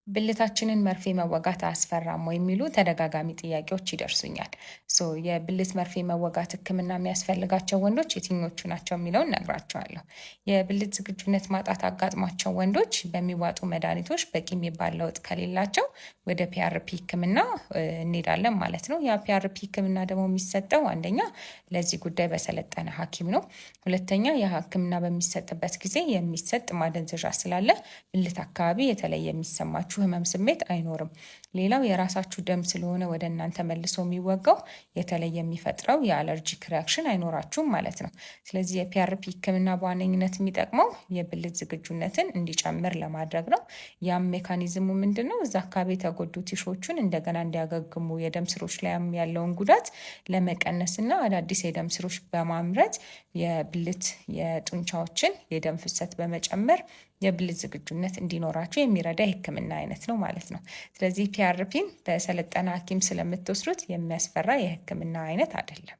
ብልታችንን መርፌ መወጋት አያስፈራም ወይ የሚሉ ተደጋጋሚ ጥያቄዎች ይደርሱኛል። የብልት መርፌ መወጋት ህክምና የሚያስፈልጋቸው ወንዶች የትኞቹ ናቸው የሚለውን ነግራቸዋለሁ። የብልት ዝግጁነት ማጣት አጋጥሟቸው ወንዶች በሚዋጡ መድኃኒቶች በቂ የሚባል ለውጥ ከሌላቸው ወደ ፒአርፒ ህክምና እንሄዳለን ማለት ነው። ያ ፒአርፒ ህክምና ደግሞ የሚሰጠው አንደኛ ለዚህ ጉዳይ በሰለጠነ ሐኪም ነው። ሁለተኛ የህክምና በሚሰጥበት ጊዜ የሚሰጥ ማደንዘዣ ስላለ ብልት አካባቢ የተለየ የሚሰማችሁ ህመም ስሜት አይኖርም። ሌላው የራሳችሁ ደም ስለሆነ ወደ እናንተ መልሶ የሚወጋው የተለየ የሚፈጥረው የአለርጂክ ሪያክሽን አይኖራችሁም ማለት ነው። ስለዚህ የፒአርፒ ህክምና በዋነኝነት የሚጠቅመው የብልት ዝግጁነትን እንዲጨምር ለማድረግ ነው። ያም ሜካኒዝሙ ምንድነው? እዛ አካባቢ የተጎዱ ቲሾቹን እንደገና እንዲያገግሙ የደም ስሮች ላይም ያለውን ጉዳት ለመቀነስና አዳዲስ የደም ስሮች በማምረት የብልት የጡንቻዎችን የደም ፍሰት በመጨመር የብልት ዝግጁነት እንዲኖራቸው የሚረዳ የህክምና አይነት ነው ማለት ነው። ስለዚህ ፒአርፒን በሰለጠነ ሐኪም ስለምትወስዱት የሚያስፈራ የህክምና አይነት አይደለም።